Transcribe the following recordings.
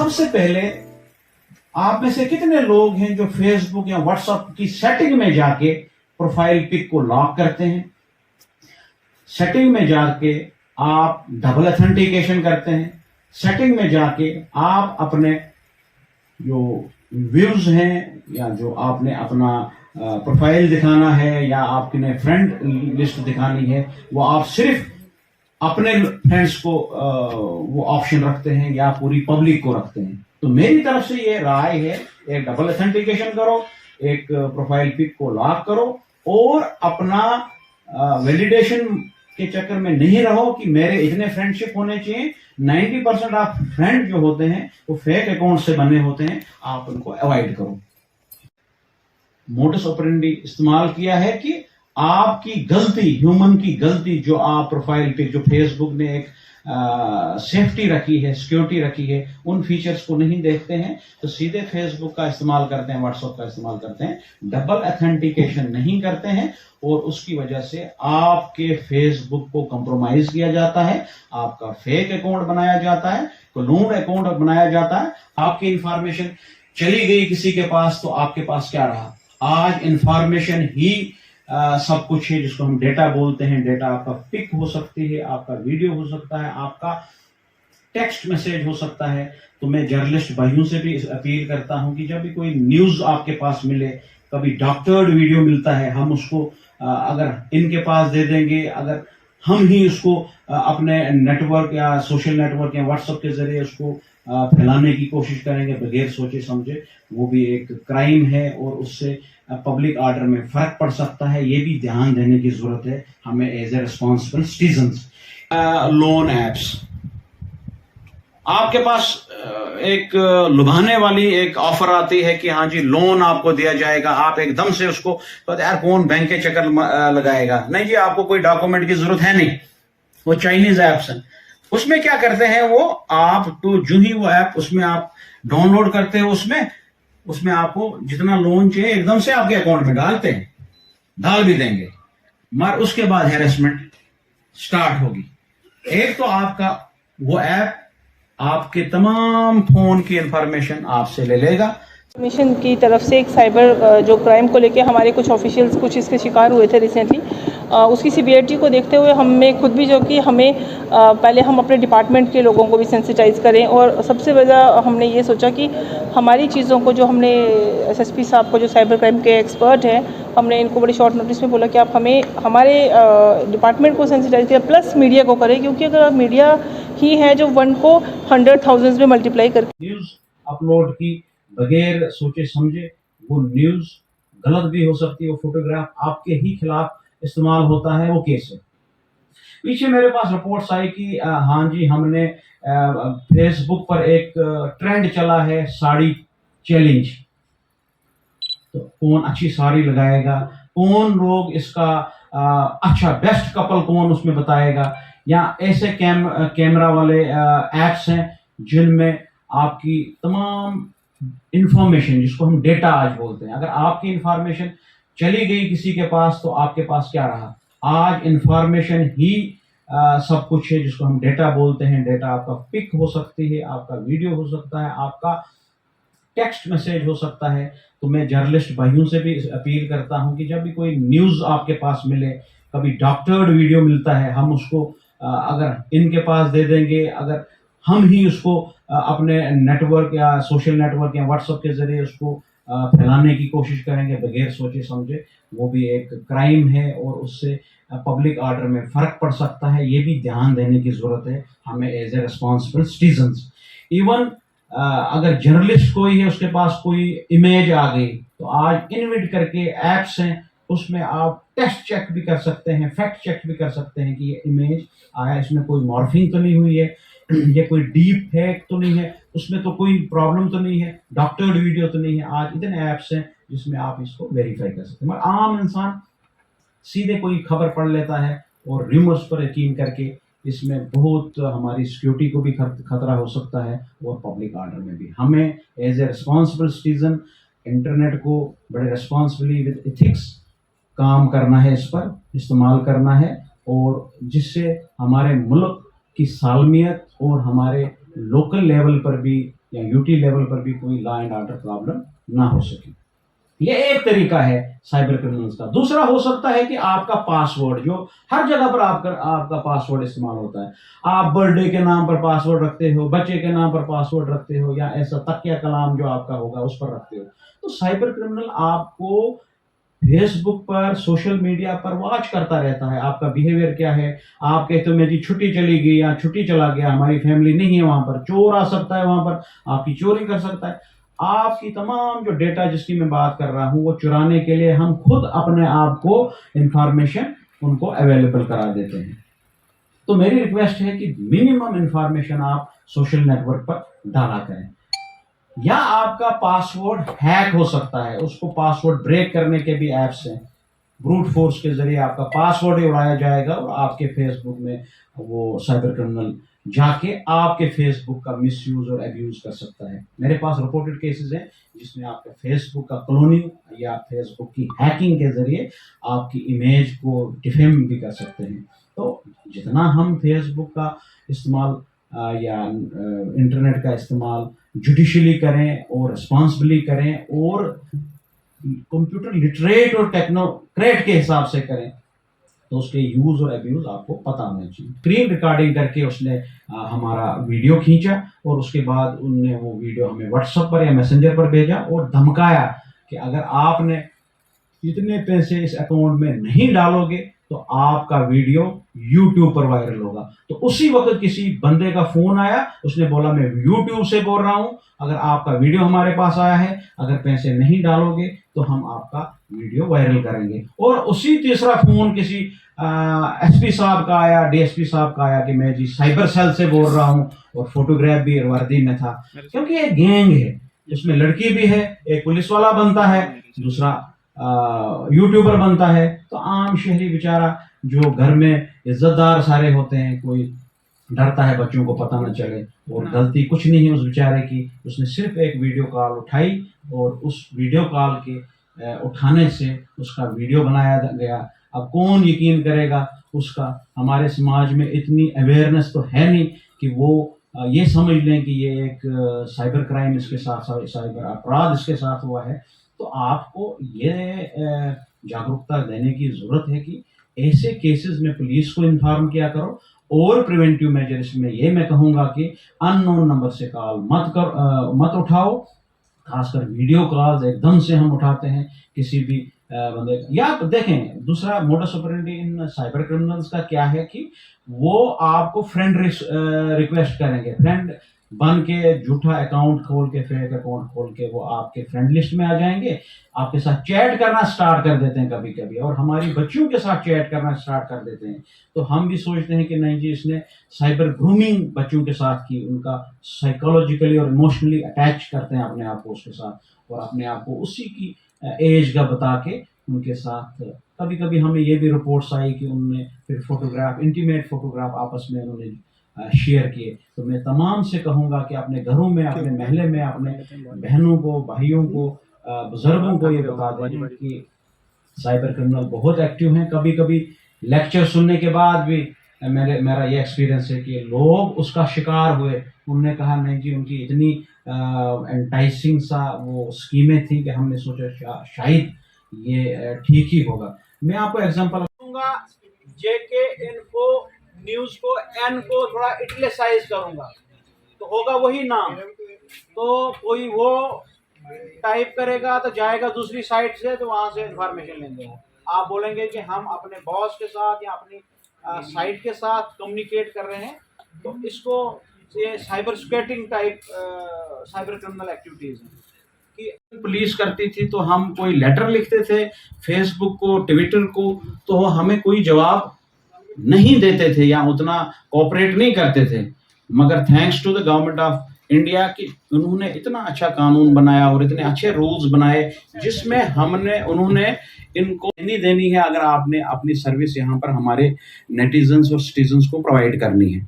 सबसे पहले आप में से कितने लोग हैं जो फेसबुक या व्हाट्सएप की सेटिंग में जाके प्रोफाइल पिक को लॉक करते हैं? सेटिंग में जाके आप डबल ऑथेंटिकेशन करते हैं। सेटिंग में जाके आप अपने जो व्यूज हैं या जो आपने अपना प्रोफाइल दिखाना है या आपने फ्रेंड लिस्ट दिखानी है, वो आप सिर्फ अपने फ्रेंड्स को वो ऑप्शन रखते हैं या पूरी पब्लिक को रखते हैं। तो मेरी तरफ से ये राय है, एक डबल ऑथेंटिकेशन करो, एक प्रोफाइल पिक को लॉक करो और अपना वैलिडेशन के चक्कर में नहीं रहो कि मेरे इतने फ्रेंडशिप होने चाहिए। 90% आप फ्रेंड जो होते हैं वो फेक अकाउंट से बने होते हैं, आप उनको अवॉइड करो। मोडस ऑपरेंडी इस्तेमाल किया है कि आपकी गलती, ह्यूमन की गलती, जो आप प्रोफाइल पे जो फेसबुक ने एक सेफ्टी रखी है, सिक्योरिटी रखी है, उन फीचर्स को नहीं देखते हैं, तो सीधे फेसबुक का इस्तेमाल करते हैं, व्हाट्सएप का इस्तेमाल करते हैं, डबल ऑथेंटिकेशन नहीं करते हैं और उसकी वजह से आपके फेसबुक को कंप्रोमाइज किया जाता है, आपका फेक अकाउंट बनाया जाता है, क्लोन्ड अकाउंट बनाया जाता है। आपकी इंफॉर्मेशन चली गई किसी के पास तो आपके पास क्या रहा? आज इंफॉर्मेशन ही सब कुछ है, जिसको हम डेटा बोलते हैं। डेटा आपका पिक हो सकती है, आपका वीडियो हो सकता है, आपका टेक्स्ट मैसेज हो सकता है। तो मैं जर्नलिस्ट भाइयों से भी अपील करता हूं कि जब भी कोई न्यूज आपके पास मिले, कभी डॉक्टर्ड वीडियो मिलता है, हम उसको अगर इनके पास दे देंगे, अगर हम ही उसको अपने नेटवर्क या सोशल नेटवर्क या व्हाट्सएप के जरिए उसको फैलाने की कोशिश करेंगे बगैर सोचे समझे, वो भी एक क्राइम है और उससे पब्लिक ऑर्डर में फर्क पड़ सकता है। ये भी ध्यान देने की जरूरत है हमें as a responsible citizens. Loan apps, आपके पास एक लुभाने वाली एक ऑफर आती है कि हाँ जी लोन आपको दिया जाएगा, आप एकदम से उसको तो यार कौन बैंक के चक्कर लगाएगा? नहीं जी, आपको कोई डॉक्यूमेंट की जरूरत है नहीं, वो चाइनीज एप्स हैं। उसमें क्या करते हैं वो, आप तो जो ही वो ऐप उसमें आप डाउनलोड करते हो, उसमें आपको जितना लोन चाहिए एकदम से आपके अकाउंट में डालते हैं, डाल भी देंगे, मगर उसके बाद हैरेसमेंट स्टार्ट होगी। एक तो आपका वो ऐप आपके तमाम फोन की इंफॉर्मेशन आपसे ले लेगा। मिशन की तरफ से एक साइबर जो क्राइम को लेके हमारे कुछ ऑफिशियल्स कुछ इसके शिकार हुए थे रिसेंटली, उसकी सीवियरिटी को देखते हुए हमें खुद भी जो कि हमें पहले हम अपने डिपार्टमेंट के लोगों को भी सेंसिटाइज करें और सबसे बड़ा हमने ये सोचा कि हमारी चीज़ों को जो हमने एसएसपी साहब को जो साइबर क्राइम के एक्सपर्ट हैं, हमने इनको बड़ी शॉर्ट नोटिस में बोला कि आप हमें हमारे डिपार्टमेंट को सेंसिटाइज करें प्लस मीडिया को करें, क्योंकि अगर मीडिया ही है जो 1 को 100,000 में मल्टीप्लाई करके न्यूज अपलोड की बगैर सोचे समझे, वो न्यूज गलत भी हो सकती है, वो फोटोग्राफ आपके ही खिलाफ इस्तेमाल होता है, वो केस है। पीछे मेरे पास रिपोर्ट्स आई कि हाँ जी हमने फेसबुक पर एक ट्रेंड चला है साड़ी चैलेंज, तो कौन अच्छी साड़ी लगाएगा, कौन लोग इसका अच्छा बेस्ट कपल कौन उसमें बताएगा, या ऐसे कैमरा वाले एप्स हैं जिनमें आपकी तमाम इंफॉर्मेशन, जिसको हम डेटा आज बोलते हैं, अगर आपकी इंफॉर्मेशन चली गई किसी के पास तो आपके पास क्या रहा? आज इंफॉर्मेशन ही सब कुछ है, जिसको हम डेटा बोलते हैं। डेटा आपका पिक हो सकती है, आपका वीडियो हो सकता है, आपका टेक्स्ट मैसेज हो सकता है। तो मैं जर्नलिस्ट भाइयों से भी अपील करता हूं कि जब भी कोई न्यूज आपके पास मिले, कभी डॉक्टर्ड वीडियो मिलता है, हम उसको अगर इनके पास दे देंगे, अगर हम ही उसको अपने नेटवर्क या सोशल नेटवर्क या व्हाट्सएप के जरिए उसको फैलाने की कोशिश करेंगे बगैर सोचे समझे, वो भी एक क्राइम है और उससे पब्लिक ऑर्डर में फर्क पड़ सकता है। ये भी ध्यान देने की जरूरत है हमें as a responsible citizens. Even अगर जर्नलिस्ट कोई है, उसके पास कोई इमेज आ गई, तो आज इनविट करके एप्स हैं, उसमें आप टेस्ट चेक भी कर सकते हैं, फैक्ट चेक भी कर सकते हैं कि ये इमेज आया, इसमें कोई मॉर्फिंग तो नहीं हुई है, ये कोई डीप फेक तो नहीं है, उसमें तो कोई प्रॉब्लम तो नहीं है, डॉक्टर्ड वीडियो तो नहीं है। आज इतने ऐप्स हैं जिसमें आप इसको वेरीफाई कर सकते हैं, मगर आम इंसान सीधे कोई खबर पढ़ लेता है और र्यूमर्स पर यकीन करके इसमें बहुत हमारी सिक्योरिटी को भी खतरा हो सकता है और पब्लिक ऑर्डर में भी। हमें as a responsible citizen internet को बड़े रिस्पॉन्सिबली विद एथिक्स काम करना है, इस पर इस्तेमाल करना है, और जिससे हमारे मुल्क की सालमियत और हमारे लोकल लेवल पर भी या यूटी लेवल पर भी कोई लॉ एंड ऑर्डर प्रॉब्लम ना हो सके। ये एक तरीका है साइबर क्रिमिनल्स का। दूसरा हो सकता है कि आपका पासवर्ड, जो हर जगह पर आपका पासवर्ड इस्तेमाल होता है, आप बर्थडे के नाम पर पासवर्ड रखते हो, बच्चे के नाम पर पासवर्ड रखते हो, या ऐसा तकिया कलाम जो आपका होगा उस पर रखते हो, तो साइबर क्रिमिनल आपको फेसबुक पर, सोशल मीडिया पर वॉच करता रहता है, आपका बिहेवियर क्या है। आप कहते हो मेरी छुट्टी चली गई या छुट्टी चला गया, हमारी फैमिली नहीं है वहां पर, चोर आ सकता है वहां पर, आपकी चोरी कर सकता है। आपकी तमाम जो डेटा जिसकी मैं बात कर रहा हूं वो चुराने के लिए हम खुद अपने आप को इंफॉर्मेशन उनको अवेलेबल करा देते हैं। तो मेरी रिक्वेस्ट है कि मिनिमम इंफॉर्मेशन आप सोशल नेटवर्क पर डाला करें। या आपका पासवर्ड हैक हो सकता है, उसको पासवर्ड ब्रेक करने के भी ऐप्स हैं। ब्रूट फोर्स के जरिए आपका पासवर्ड ही उड़ाया जाएगा और आपके फेसबुक में वो साइबर क्रिमिनल जाके आपके फेसबुक का मिसयूज और अब्यूज कर सकता है। मेरे पास रिपोर्टेड केसेस हैं जिसमें आपके फेसबुक का क्लोनिंग या फेसबुक की हैकिंग के जरिए आपकी इमेज को डिफेम भी कर सकते हैं। तो जितना हम फेसबुक का इस्तेमाल या इंटरनेट का इस्तेमाल जुडिशली करें और रिस्पॉन्सिबली करें और कंप्यूटर लिटरेट और टेक्नोक्रेट के हिसाब से करें, तो उसके यूज और अब्यूज आपको पता होना चाहिए। स्क्रीन रिकॉर्डिंग करके उसने हमारा वीडियो खींचा और उसके बाद उनने वो वीडियो हमें व्हाट्सएप पर या मैसेंजर पर भेजा और धमकाया कि अगर आपने इतने पैसे इस अकाउंट में नहीं डालोगे तो आपका वीडियो यूट्यूब पर वायरल होगा। तो उसी वक्त किसी बंदे का फोन आया, उसने बोला मैं यूट्यूब से बोल रहा हूं, अगर आपका वीडियो हमारे पास आया है, अगर पैसे नहीं डालोगे तो हम आपका वीडियो वायरल करेंगे। और उसी तीसरा फोन किसी एसपी साहब का आया, डीएसपी साहब का आया कि मैं जी साइबर सेल से बोल रहा हूं, और फोटोग्राफ भी वर्दी में था। क्योंकि ये गैंग है, जिसमें लड़की भी है, एक पुलिस वाला बनता है, दूसरा यूट्यूबर बनता है। तो आम शहरी बेचारा जो घर में इज्जतदार सारे होते हैं, कोई डरता है बच्चों को पता न चले, और गलती कुछ नहीं है उस बेचारे की, उसने सिर्फ एक वीडियो कॉल उठाई और उस वीडियो कॉल के उठाने से उसका वीडियो बनाया गया। अब कौन यकीन करेगा उसका? हमारे समाज में इतनी अवेयरनेस तो है नहीं कि वो ये समझ लें कि ये एक साइबर क्राइम इसके साथ, साइबर अपराध इसके साथ हुआ है। तो आपको ये जागरूकता देने की ज़रूरत है कि ऐसे केसेस में पुलिस को इन्फॉर्म किया करो। और प्रिवेंटिव मेजर्स में ये मैं कहूँगा कि अननोन नंबर से कॉल मत उठाओ। खासकर वीडियो कॉल्स एकदम से हम उठाते हैं किसी भी बंदे, या तो देखें दूसरा मोडस ऑपरेंडी इन साइबर क्रिमिनल्स का क्या है कि वो आपको फ्रेंड रिक्वेस्ट करेंगे, फ्रेंड बन के झूठा अकाउंट खोल के, फेक अकाउंट खोल के वो आपके फ्रेंड लिस्ट में आ जाएंगे, आपके साथ चैट करना स्टार्ट कर देते हैं कभी कभी, और हमारी बच्चियों के साथ चैट करना स्टार्ट कर देते हैं। तो हम भी सोचते हैं कि नहीं जी, इसने साइबर ग्रूमिंग बच्चों के साथ की, उनका साइकोलॉजिकली और इमोशनली अटैच करते हैं अपने आप को उसके साथ, और अपने आप को उसी की एज का बता के उनके साथ। कभी कभी हमें ये भी रिपोर्ट्स आई कि उनने फिर फोटोग्राफ, इंटीमेट फोटोग्राफ आपस में उन्होंने शेयर किए। तो मैं तमाम से कहूँगा कि अपने घरों में, अपने महल्ले में, अपने बहनों को, भाइयों को, बुजुर्गों को ये बता दें कि साइबर क्रिमिनल बहुत एक्टिव हैं। कभी कभी लेक्चर सुनने के बाद भी मेरा ये एक्सपीरियंस है कि लोग उसका शिकार हुए। उनने कहा नहीं जी, उनकी इतनी एंटाइसिंग सा वो स्कीमें थी कि हमने सोचा शायद ये ठीक ही होगा। मैं आपको एग्जांपल दूंगा, जेके इनको न्यूज को एन को थोड़ा इटलिसाइज करूंगा तो होगा वही नाम। तो कोई वो टाइप करेगा तो जाएगा दूसरी साइट से, तो वहां से इंफॉर्मेशन लेंगे। वो आप बोलेंगे कि हम अपने बॉस के साथ या अपनी साइट के साथ कम्युनिकेट कर रहे हैं, तो इसको ये cyber squatting type cyber criminal activities हैं। कि पुलिस करती थी तो हम कोई लेटर लिखते थे फेसबुक को, ट्विटर को, तो हमें कोई जवाब नहीं देते थे या उतना कोऑपरेट नहीं करते थे। मगर thanks to the government of India कि उन्होंने इतना अच्छा कानून बनाया और इतने अच्छे रूल्स बनाए जिसमें उन्होंने इनको देनी है अगर आपने अपनी सर्विस यहाँ पर हमारे नेटिजन्स और सिटीजन्स को प्रोवाइड करनी है।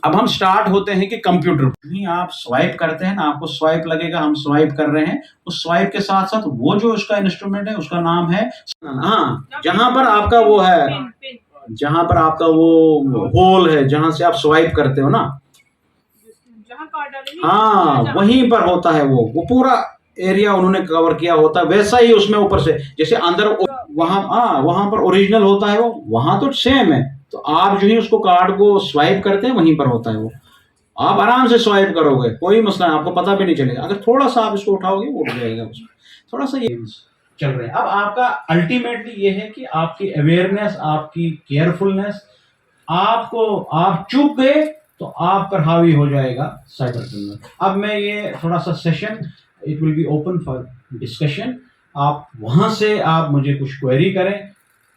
अब हम स्टार्ट होते हैं कि कंप्यूटर नहीं, आप स्वाइप करते हैं ना, आपको स्वाइप लगेगा, हम स्वाइप कर रहे हैं। उस स्वाइप के साथ साथ वो जो उसका इंस्ट्रूमेंट है उसका नाम है, हाँ, जहां पर आपका वो है, जहां पर आपका वो होल है जहां से आप स्वाइप करते हो ना, जहाँ कार्ड डालेंगे हाँ वहीं पर होता है वो पूरा एरिया उन्होंने कवर किया होता है वैसा ही उसमें ऊपर से जैसे अंदर वहां पर ओरिजिनल होता है वो वहां तो सेम है। तो आप जो ही उसको कार्ड को स्वाइप करते हैं वहीं पर होता है वो, आप आराम से स्वाइप करोगे कोई मसला नहीं, आपको पता भी नहीं चलेगा। अगर थोड़ा सा आप इसको उठाओगे वो उठ जाएगा उसमें, थोड़ा सा ये चल रहे हैं। अब आपका अल्टीमेटली ये है कि आपकी अवेयरनेस, आपकी केयरफुलनेस, आप चूक गए तो आप पर हावी हो जाएगा साइबर क्रिमिनल। अब मैं ये थोड़ा सा session it will be open for discussion, आप वहां से आप मुझे कुछ क्वेरी करें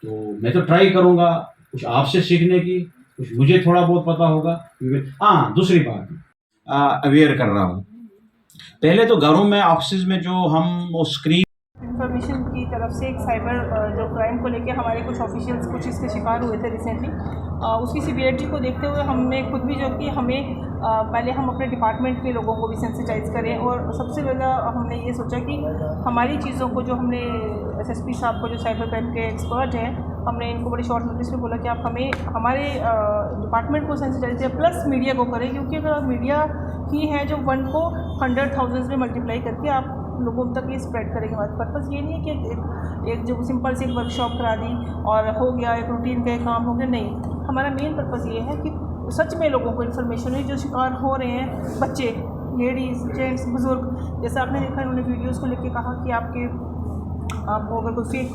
तो मैं तो ट्राई करूंगा कुछ आपसे सीखने की, कुछ मुझे थोड़ा बहुत पता होगा। हाँ दूसरी बात अवेयर कर रहा हूँ, पहले तो घरों में ऑफिस में जो हम वो स्क्रीन इंफॉर्मेशन की तरफ से एक साइबर जो क्राइम को लेके हमारे कुछ ऑफिशियल्स कुछ इसके शिकार हुए थे रिसेंटली, उसकी सीवियरिटी को देखते हुए हमने खुद भी जो कि हमें पहले हम अपने डिपार्टमेंट के लोगों को भी सेंसिटाइज करें और सबसे पहला हमने ये सोचा कि हमारी चीज़ों को जो हमने एसएसपी साहब को जो साइबर क्राइम के एक्सपर्ट हैं हमने इनको बड़ी शॉर्ट नोटिस में बोला कि आप हमें हमारे डिपार्टमेंट को सेंसिटाइज करें प्लस मीडिया को करें, क्योंकि अगर मीडिया ही है जो 1 को 100,000 में मल्टीप्लाई करके आप लोगों तक ये स्प्रेड करेंगे। बात पर्पज़ ये नहीं है कि एक जो सिंपल सी एक वर्कशॉप करा दी और हो गया, एक रूटीन का काम हो गया, नहीं। हमारा मेन पर्पज़ ये है कि सच में लोगों को इन्फॉर्मेशन है जो शिकार हो रहे हैं, बच्चे, लेडीज़, जेंट्स, बुज़ुर्ग। जैसे आपने देखा इन्होंने वीडियोज़ को लेके कहा कि आपको अगर कोई फेक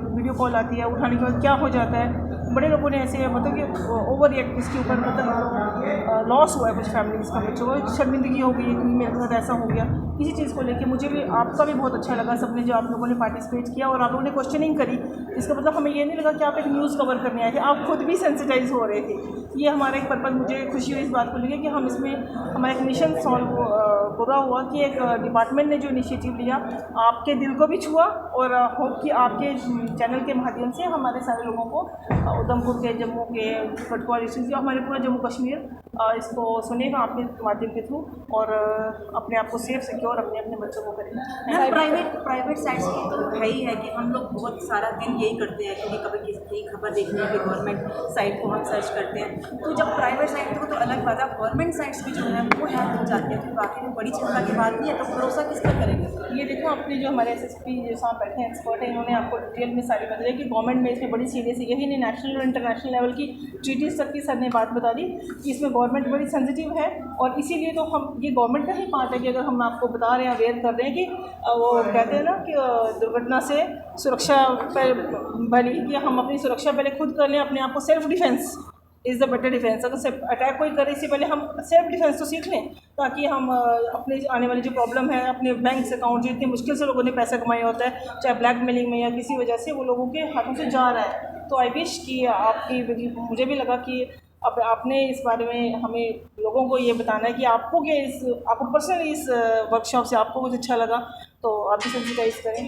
वीडियो कॉल आती है उठाने के बाद क्या हो जाता है। बड़े लोगों ने ऐसे मतलब कि ओवर रिएक्ट इसके ऊपर मतलब लॉस हुआ है कुछ फैमिलीज़ का, बच्चों को शर्मिंदगी हो गई कि मेरे साथ ऐसा हो गया। इसी चीज़ को लेके मुझे भी आपका भी बहुत अच्छा लगा, सबने जो आप लोगों ने पार्टिसिपेट किया और आप लोगों ने क्वेश्चनिंग करी। इसका मतलब हमें ये नहीं लगा कि आप एक न्यूज़ कवर करने आए थे, आप खुद भी सेंसिटाइज हो रहे थे। ये हमारा एक पर्पज़, मुझे खुशी हुई इस बात को लेके कि हम इसमें हमारा एक मिशन सॉल्व पूरा हुआ कि एक डिपार्टमेंट ने जो इनिशिएटिव लिया आपके दिल को भी छुआ और होप कि आपके चैनल के माध्यम से हमारे सारे लोगों को उधमपुर के, जम्मू के, कठुआ डिस्ट्रिक्ट, जो हमारे पूरा जम्मू कश्मीर इसको सुनेगा आपके माध्यम के थ्रू और अपने आप को सेफ सिक्योर अपने बच्चों को करेंगे। प्राइवेट साइट्स की तो है ही है कि हम लोग बहुत सारा दिन यही करते हैं क्योंकि कभी किसी खबर देखने के गवर्नमेंट साइट को हम सर्च करते हैं, तो जब प्राइवेट साइट तो अलग बात है, गवर्नमेंट साइट्स भी जो है वो हैक हो जाती है, तो बाकी में बड़ी चिंता की बात नहीं है। तो भरोसा किस पर करेंगे? ये देखो अपने जो हमारे एसएसपी जो साहब बैठे हैं एक्सपर्ट हैं, इन्होंने आपको डिटेल में सारी बताई कि गवर्नमेंट में इसमें बड़ी सीरियस है, यही नहीं नेशनल और इंटरनेशनल लेवल की ट्रीटीज तक की सर ने बात बता दी कि इसमें गवर्नमेंट बड़ी सेंसिटिव है और इसीलिए तो हम ये गवर्नमेंट का ही पार्ट है कि अगर हम आपको बता रहे हैं, अवेयर कर रहे हैं कि वो कहते हैं ना कि दुर्घटना से सुरक्षा पर भली कि हम अपनी सुरक्षा पहले खुद कर लें, अपने आप को self defence is the better defence. अगर अटैक कोई करे इससे पहले हम सेल्फ डिफेंस तो सीख लें ताकि हम अपने आने वाली जो प्रॉब्लम है, अपने बैंक अकाउंट जो इतनी मुश्किल से लोगों ने पैसा कमाया होता है, चाहे ब्लैकमेलिंग में या किसी वजह से वो लोगों के हाथों से जा रहा है। तो आई विश कि आपकी मुझे भी लगा कि अब आपने इस बारे में हमें लोगों को ये बताना है कि आपको पर्सनली इस वर्कशॉप से आपको कुछ अच्छा लगा तो आप भी सेंसिटाइज करें।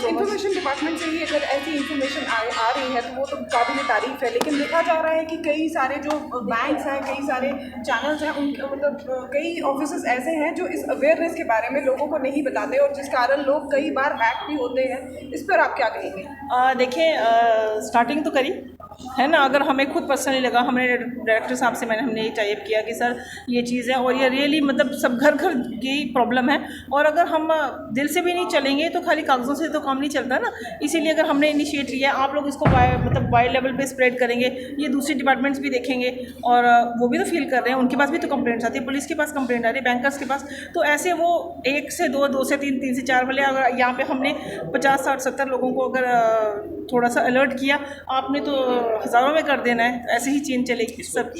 इंफॉर्मेशन डिपार्टमेंट से ही अगर ऐसी इंफॉर्मेशन आ रही है तो वो तो काबिल तारीफ है, लेकिन देखा जा रहा है कि कई सारे जो बैंक्स हैं, कई सारे चैनल्स हैं, उनके मतलब कई ऑफिसेस ऐसे हैं जो इस अवेयरनेस के बारे में लोगों को नहीं बताते और जिस कारण लोग कई बार हैक भी होते हैं। इस पर आप क्या कहेंगे? देखिए स्टार्टिंग तो करी है ना, अगर हमें खुद पर्सनली लगा, हमने डायरेक्टर साहब से हमने ये टाइप किया कि सर ये चीज़ है और ये रियली मतलब सब घर घर की प्रॉब्लम है और अगर हम दिल से भी नहीं चलेंगे तो खाली कागज़ों से तो काम नहीं चलता ना। इसीलिए अगर हमने इनिशिएट लिया, आप लोग इसको वाइड लेवल पे स्प्रेड करेंगे, ये दूसरे डिपार्टमेंट्स भी देखेंगे और वो भी तो फील कर रहे हैं, उनके पास भी तो कंप्लेंट्स आती है, पुलिस के पास कंप्लेंट आ रही है, बैंकर्स के पास, तो ऐसे वो 1 से 2, 2 से 3, 3 से 4 वाले अगर यहाँ पे हमने 50, 60, 70 लोगों को अगर थोड़ा सा अलर्ट किया, आपने तो हज़ारों में कर देना है, ऐसे ही चेंज चलेगी सब।